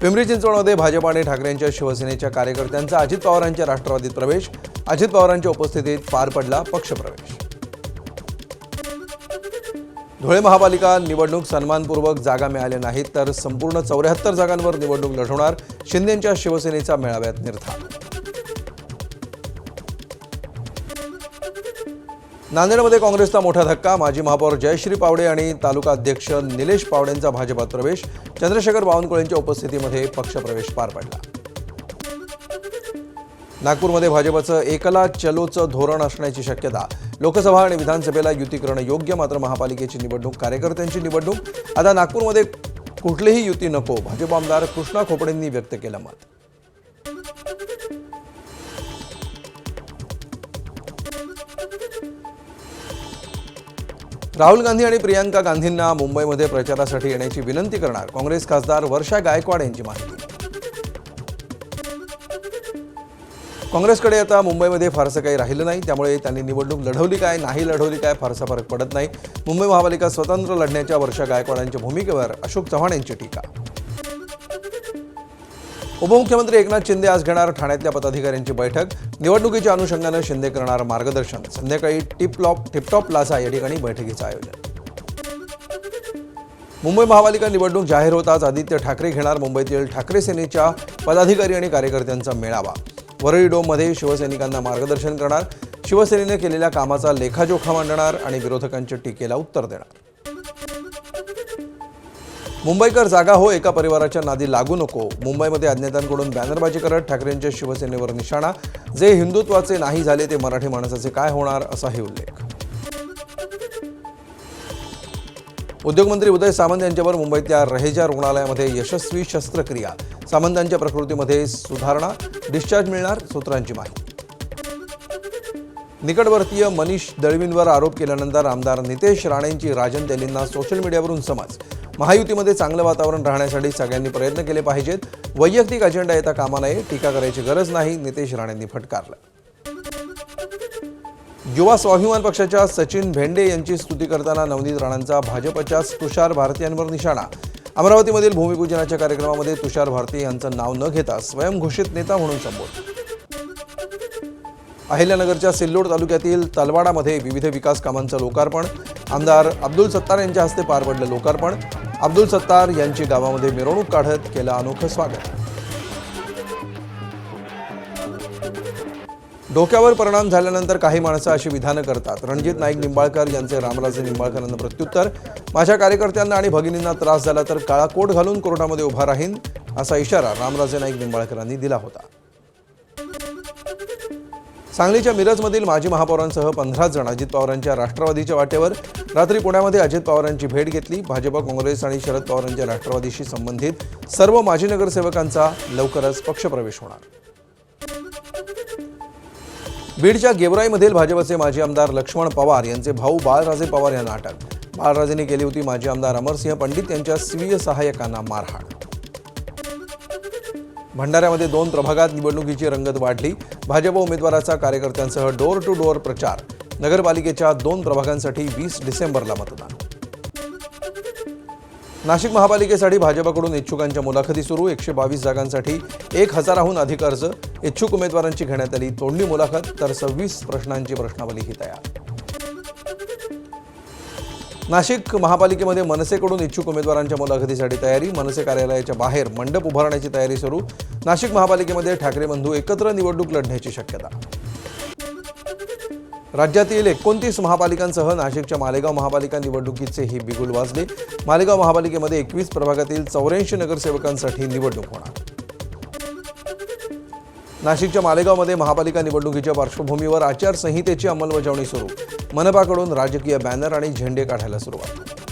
पिंपरी चिंचवडमध्ये भाजप आणि ठाकरेंच्या शिवसेनेच्या कार्यकर्त्यांचा अजित पवारांच्या राष्ट्रवादीत प्रवेश. अजित पवारांच्या उपस्थितीत पार पडला पक्षप्रवेश. धुळे महापालिका निवडणूक सन्मानपूर्वक जागा मिळाल्या नाहीत तर संपूर्ण 74 जागांवर निवडणूक लढवणार. शिंदेंच्या शिवसेनेचा मेळाव्यात निर्धार. नांदेडमध्ये काँग्रेसचा मोठा धक्का. माजी महापौर जयश्री पावडे आणि तालुका अध्यक्ष निलेश पावडेंचा भाजपात प्रवेश. चंद्रशेखर बावनकुळेंच्या उपस्थितीमध्ये पक्षप्रवेश पार पडला. नागपूरमध्ये भाजपचं एकला चलोचं धोरण असण्याची शक्यता. लोकसभा आणि विधानसभेला युती करणं योग्य, मात्र महापालिकेची निवडणूक कार्यकर्त्यांची निवडणूक. आता नागपूरमध्ये कुठलीही युती नको, भाजप आमदार कृष्णा खोपडेंनी व्यक्त केलं मत. राहुल गांधी आणि प्रियांका गांधींना मुंबईमध्ये प्रचारासाठी येण्याची विनंती करणार काँग्रेस खासदार वर्षा गायकवाड यांची माहिती. काँग्रेसकडे आता मुंबईमध्ये फारसं काही राहिलं नाही, त्यामुळे त्यांनी निवडणूक लढवली काय नाही लढवली काय फारसा फरक पडत नाही. मुंबई महापालिका स्वतंत्र लढण्याच्या वर्षा गायकवाडांच्या भूमिकेवर अशोक चव्हाण यांची टीका. उपमुख्यमंत्री एकनाथ शिंदे आज घेणार ठाण्यातल्या पदाधिकाऱ्यांची बैठक. निवडणुकीच्या अनुषंगानं शिंदे करणार मार्गदर्शन. संध्याकाळी टिपटॉप प्लाझा या ठिकाणी बैठकीचं आयोजन. मुंबई महापालिका निवडणूक जाहीर होताच आदित्य ठाकरे घेणार मुंबईतील ठाकरे सेनेच्या पदाधिकारी आणि कार्यकर्त्यांचा मेळावा. वरळी डोममध्ये शिवसैनिकांना मार्गदर्शन करणार. शिवसेनेने केलेल्या कामाचा लेखाजोखा मांडणार आणि विरोधकांच्या टीकेला उत्तर देणार. मुंबईकर जागा हो, एका परिवाराच्या नादी लागू नको. मुंबईमध्ये अज्ञातांकडून बॅनरबाजी करत ठाकरेंच्या शिवसेनेवर निशाणा. जे हिंदुत्वाचे नाही झाले ते मराठी माणसाचे काय होणार, असाही उल्लेख. उद्योगमंत्री उदय सामंत यांच्यावर मुंबईतल्या रहेजा रुग्णालयामध्ये यशस्वी शस्त्रक्रिया. सामंतांच्या प्रकृतीमध्ये सुधारणा, डिस्चार्ज मिळणार, सूत्रांची माहिती. निकटवर्तीय मनीष दळवींवर आरोप केल्यानंतर आमदार नितेश राणेंची राजन तेलींना सोशल मीडियावरून समज. महायुतीमध्ये चांगलं वातावरण राहण्यासाठी सगळ्यांनी प्रयत्न केले पाहिजेत. वैयक्तिक अजेंडा येता कामा नये. टीका करायची गरज नाही, नितेश राणेंनी फटकारलं. युवा स्वाभिमान पक्षाच्या सचिन भेंडे यांची स्तुती करताना नवनीत राणांचा भाजपच्याच तुषार भारतीयांवर निशाणा. अमरावतीमधील भूमिपूजनाच्या कार्यक्रमामध्ये तुषार भारती यांचं नाव न घेता स्वयंघोषित नेता म्हणून संबोधन. अहिल्यानगरच्या सिल्लोड तालुक्यातील तलवाडामध्ये विविध विकास कामांचं लोकार्पण. आमदार अब्दुल सत्तार यांच्या हस्ते पार पडलं लोकार्पण. अब्दुल सत्तार यांची गावामध्ये मिरवणूक काढत केलं अनोखं स्वागत. डोक्यावर परिणाम झाल्यानंतर काही माणसं अशी विधानं करतात. रणजित नाईक निंबाळकर यांचे रामराजे निंबाळकरांना प्रत्युत्तर. माझ्या कार्यकर्त्यांना आणि भगिनींना त्रास झाला तर काळा कोट घालून कोर्टामध्ये उभा राहीन, असा इशारा रामराजे नाईक निंबाळकरांनी दिला होता. सांगलीच्या मिरजमधील माजी महापौरांसह 15 जण अजित पवारांच्या राष्ट्रवादीच्या वाटेवर. रात्री पुण्यामध्ये अजित पवारांची भेट घेतली. भाजप, काँग्रेस आणि शरद पवारांच्या राष्ट्रवादीशी संबंधित सर्व माजी नगरसेवकांचा लवकरच पक्षप्रवेश होणार. बीडच्या गेवराईमधील भाजपचे माजी आमदार लक्ष्मण पवार यांचे भाऊ बाळराजे पवार यांना अटक. बाळराजेंनी केली होती माजी आमदार अमरसिंह पंडित यांच्या स्वीय सहाय्यकांना मारहाण. भंडाऱ्यामध्ये 2 प्रभागात निवडणुकीची रंगत वाढली. भाजप उमेदवाराचा कार्यकर्त्यांसह डोर टू डोर प्रचार. नगरपालिकेच्या 2 प्रभागांसाठी 20 डिसेंबरला मतदान. नाशिक महापालिकेसाठी भाजपकडून इच्छुकांच्या मुलाखती सुरू. 122 जागांसाठी 1000हून अधिक अर्ज. इच्छुक उमेदवारांची घेण्यात आली तोंडी मुलाखत, तर 26 प्रश्नांची प्रश्नावलीही तयार. नाशिक महापालिकेमध्ये मनसेकडून इच्छुक उमेदवारांच्या मुलाखतीसाठी तयारी. मनसे कार्यालयाच्या बाहेर मंडप उभारण्याची तयारी सुरू. नाशिक महापालिकेमध्ये ठाकरे बंधू एकत्र निवडणूक लढण्याची शक्यता. राज्यातील 29 महापालिकांसह नाशिकच्या मालेगाव महापालिका निवडणुकीचेही बिगुल वाजले. मालेगाव महापालिकेमध्ये 21 प्रभागातील 84 नगरसेवकांसाठी निवडणूक होणार. नाशिकच्या मालेगावमध्ये महापालिका निवडणुकीच्या पार्श्वभूमीवर आचारसंहितेची अंमलबजावणी सुरू. मनपाकडून राजकीय बॅनर आणि झेंडे काढायला सुरुवात.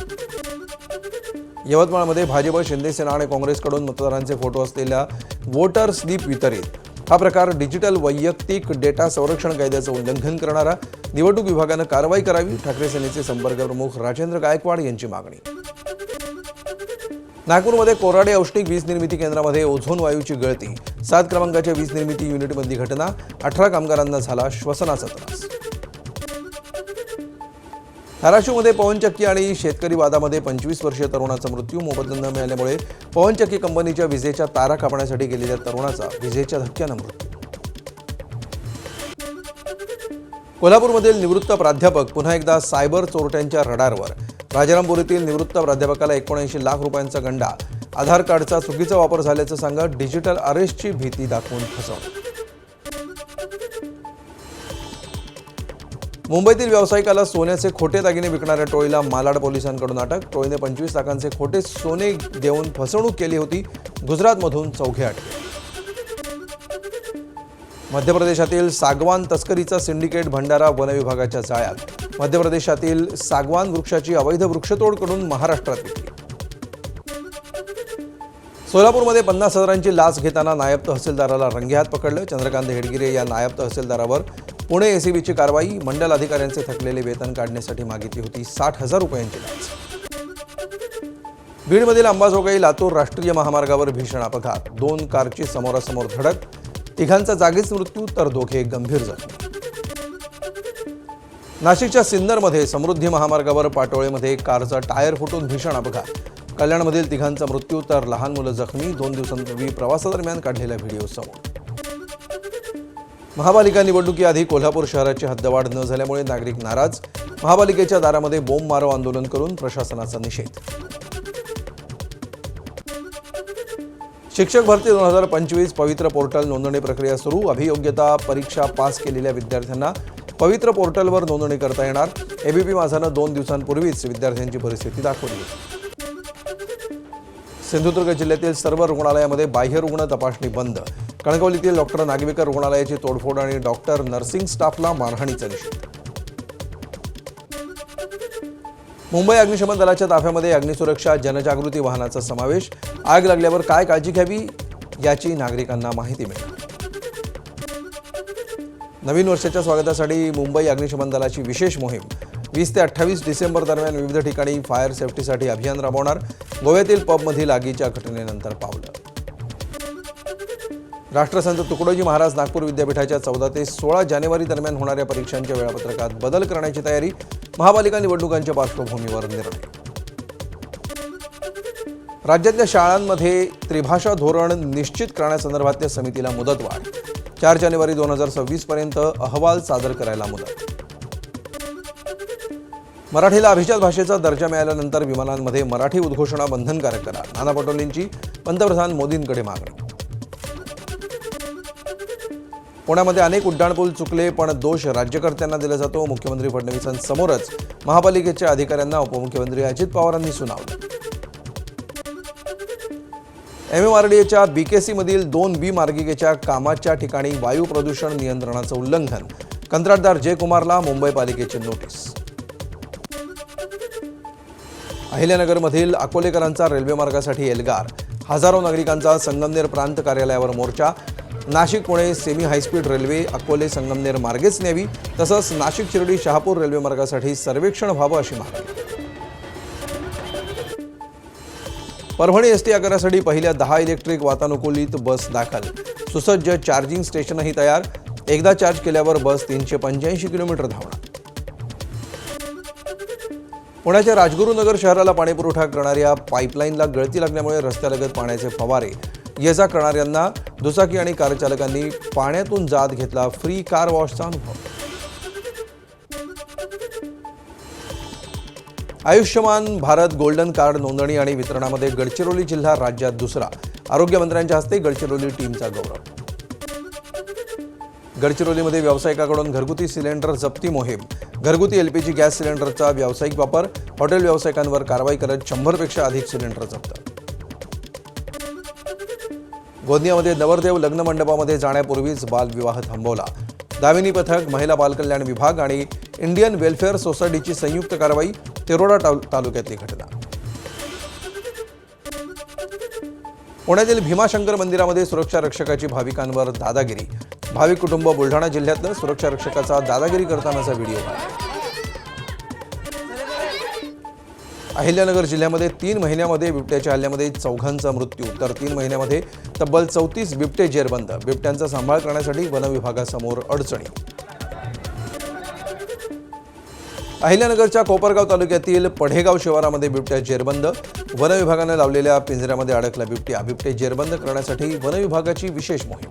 यवतमाळमध्ये भाजप, शिंदेसेना आणि काँग्रेसकडून मतदारांचे फोटो असलेल्या वोटर स्लिप वितरित. हा प्रकार डिजिटल वैयक्तिक डेटा संरक्षण कायद्याचं उल्लंघन करणारा. निवडणूक विभागानं कारवाई करावी. ठाकरे सेनेचे संपर्क प्रमुख राजेंद्र गायकवाड यांची मागणी. नागपूरमध्ये कोराडे औष्णिक वीज निर्मिती केंद्रामध्ये ओझोन वायूची गळती. 7 क्रमांकाच्या वीज निर्मिती युनिटमधली घटना. 18 कामगारांना झाला श्वसनाचा त्रास. धाराशिवमध्ये पवनचक्की आणि शेतकरी वादामध्ये 25 वर्षीय तरुणाचा मृत्यू. मोबदला न मिळाल्यामुळे पवनचक्की कंपनीच्या विजेच्या तारा कापण्यासाठी गेलेल्या तरुणाचा विजेच्या धक्क्यानं मृत्यू. कोल्हापूरमधील निवृत्त प्राध्यापक पुन्हा एकदा सायबर चोरट्यांच्या रडारवर. राजारामपूर येथील निवृत्त प्राध्यापकाला 79 लाख रुपयांचा गंडा. आधार कार्डचा चुकीचा वापर झाल्याचं सांगत डिजिटल अरेस्टची भीती दाखवून फसवणूक. मुंबईतील व्यावसायिकाला सोन्याचे खोटे दागिने विकणाऱ्या टोळीला मालाड पोलिसांकडून अटक. टोळीने 25 लाखांचे खोटे सोने देऊन फसवणूक केली होती. गुजरातमधून चौघे अटके. मध्य प्रदेशातील सागवान तस्करीचा सिंडिकेट भंडारा वन विभागाच्या जाळ्यात. मध्य प्रदेशातील सागवान वृक्षाची अवैध वृक्षतोड करून महाराष्ट्रात विकली. सोलापूरमध्ये 50,000ची लाच घेताना नायब तहसीलदाराला रंगेहात पकडलं. चंद्रकांत हेडगिरे या नायब तहसीलदारावर पुणे एसीबीची कारवाई. मंडल अधिकाऱ्यांचे थकलेले वेतन काढण्यासाठी मागितली होती 60,000 रुपयांची लाच. बीडमधील अंबाजोगाई लातूर राष्ट्रीय महामार्गावर भीषण अपघात. 2 कारची समोरासमोर धडक. तिघांचा जागीच मृत्यू तर दोघे गंभीर जखमी. नाशिकच्या सिन्नरमध्ये समृद्धी महामार्गावर पाटोळेमध्ये कारचा टायर फुटून भीषण अपघात. कल्याणमधील तिघांचा मृत्यू तर लहान मुलं जखमी. 2 दिवसांपूर्वी प्रवासादरम्यान काढलेला व्हिडिओ समोर. महापालिका निवडणुकीआधी कोल्हापूर शहराची हद्दवाढ न झाल्यामुळे नागरिक नाराज. महापालिकेच्या दारामध्ये बोंब मारो आंदोलन करून प्रशासनाचा निषेध. शिक्षक भरती 2025 पवित्र पोर्टल नोंदणी प्रक्रिया सुरू. अभियोग्यता परीक्षा पास केलेल्या विद्यार्थ्यांना पवित्र पोर्टलवर नोंदणी करता येणार. एबीपी माझानं 2 दिवसांपूर्वीच विद्यार्थ्यांची परिस्थिती दाखवली. सिंधुदुर्ग जिल्ह्यातील सर्व रुग्णालयामध्ये बाह्य रुग्ण तपासणी बंद. कणकवलीतील डॉक्टर नागवेकर रुग्णालयाची तोडफोड आणि डॉक्टर नर्सिंग स्टाफला मारहाणीचा निषेध. मुंबई अग्निशमन दलाच्या ताफ्यामध्ये अग्निसुरक्षा जनजागृती वाहनाचा समावेश. आग लागल्यावर काय काळजी घ्यावी याची नागरिकांना माहिती मिळाली. नवीन वर्षाच्या स्वागतासाठी मुंबई अग्निशमन दलाची विशेष मोहीम. 20 ते 28 डिसेंबर दरम्यान विविध ठिकाणी फायर सेफ्टीसाठी अभियान राबवणार. गोव्यातील पबमधील आगीच्या घटनेनंतर पावलं. राष्ट्रसंत तुकडोजी महाराज नागपूर विद्यापीठाच्या 14 ते 16 जानेवारी दरम्यान होणाऱ्या परीक्षांच्या वेळापत्रकात बदल करण्याची तयारी. महापालिका निवडणुकांच्या पार्श्वभूमीवर निर्णय. राज्यातल्या शाळांमध्ये त्रिभाषा धोरण निश्चित करण्यासंदर्भातल्या समितीला मुदतवाढ. 4 जानेवारी 2026 पर्यंत अहवाल सादर करायला मुदत. मराठीला अभिजात भाषेचा दर्जा मिळाल्यानंतर विमानांमध्ये मराठी उद्घोषणा बंधनकारक करा. नाना पटोलेंची पंतप्रधान मोदींकडे मागणी. पुण्यामध्ये अनेक उड्डाणपूल चुकले पण दोष राज्यकर्त्यांना दिला जातो. मुख्यमंत्री फडणवीसांसमोरच महापालिकेच्या अधिकाऱ्यांना उपमुख्यमंत्री अजित पवारांनी सुनावलं. MMRDAच्या BKC-मधील 2B मार्गिकेच्या कामाच्या ठिकाणी वायू प्रदूषण नियंत्रणाचं उल्लंघन. कंत्राटदार जयकुमारला मुंबई पालिकेची नोटीस. अहिल्यानगरमधील अकोलेकरांचा रेल्वे मार्गासाठी एल्गार. हजारो नागरिकांचा संगमनेर प्रांत कार्यालयावर मोर्चा. Nashik Pune semi high speed railway Akole Sangamner मार्गेच न्यावी. तसंच नाशिक शिर्डी शहापूर रेल्वे मार्गासाठी सर्वेक्षण व्हावं अशी मागणी. परभणी एसटी आगारासाठी पहिल्या 10 इलेक्ट्रिक वातानुकूलित बस दाखल. सुसज्ज चार्जिंग स्टेशनही तयार. एकदा चार्ज केल्यावर बस 385 किलोमीटर धावणार. पुण्याच्या राजगुरुनगर शहराला पाणीपुरवठा करणाऱ्या पाईपलाईनला गळती लागल्यामुळे रस्त्यालगत पाण्याचे फवारे. ये जा करणाऱ्यांना दुचाकी आणि कार चालकांनी पाण्यातून जात घेतला फ्री कार वॉशचा अनुभव. आयुष्यमान भारत गोल्डन कार्ड नोंदणी आणि वितरणामध्ये गडचिरोली जिल्हा राज्यात दुसरा. आरोग्यमंत्र्यांच्या हस्ते गडचिरोली टीमचा गौरव. गडचिरोलीमध्ये व्यावसायिकाकडून घरगुती सिलेंडर जप्ती मोहीम. घरगुती LPG गॅस सिलेंडरचा व्यावसायिक वापर. हॉटेल व्यावसायिकांवर कारवाई करत 100पेक्षा अधिक सिलेंडर जप्त. गोंदियामध्ये नवरदेव लग्न मंडपामध्ये जाण्यापूर्वीच बालविवाह थांबवला. दामिनी पथक, महिला बालकल्याण विभाग आणि इंडियन वेलफेअर सोसायटीची संयुक्त कारवाई. तिरोडा तालुक्यातली घटना. पुण्यातील भीमाशंकर मंदिरामध्ये सुरक्षा रक्षकाची भाविकांवर दादागिरी. भाविक कुटुंब बुलढाणा जिल्ह्यातलं सुरक्षा रक्षकाचा दादागिरी करतानाचा व्हिडिओ. अहिल्यानगर जिल्ह्यामध्ये 3 महिन्यामध्ये बिबट्याच्या हल्ल्यामध्ये 4घांचा मृत्यू तर 3 महिन्यामध्ये तब्बल 34 बिबटे जेरबंद. बिबट्यांचा सांभाळ करण्यासाठी वन विभागासमोर अडचणी. अहिल्यानगरच्या कोपरगाव तालुक्यातील पढेगाव शिवारामध्ये बिबट्या जेरबंद. वन विभागानं लावलेल्या पिंजऱ्यामध्ये अडकला बिबट्या. बिबटे जेरबंद करण्यासाठी वन विभागाची विशेष मोहीम.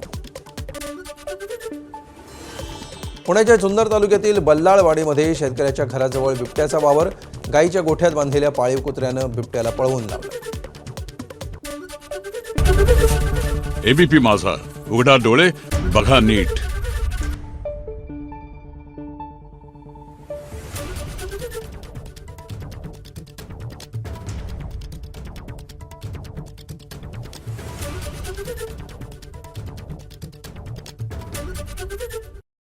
पुण्याच्या जुन्नर तालुक्यातील बल्लाळवाडीमध्ये शेतकऱ्याच्या घराजवळ बिबट्याचा वावर. गायीच्या गोठ्यात बांधलेल्या पाळीव कुत्र्यानं बिबट्याला पळवून लावलं. एबीपी माझा, उघडा डोळे बघा नीट.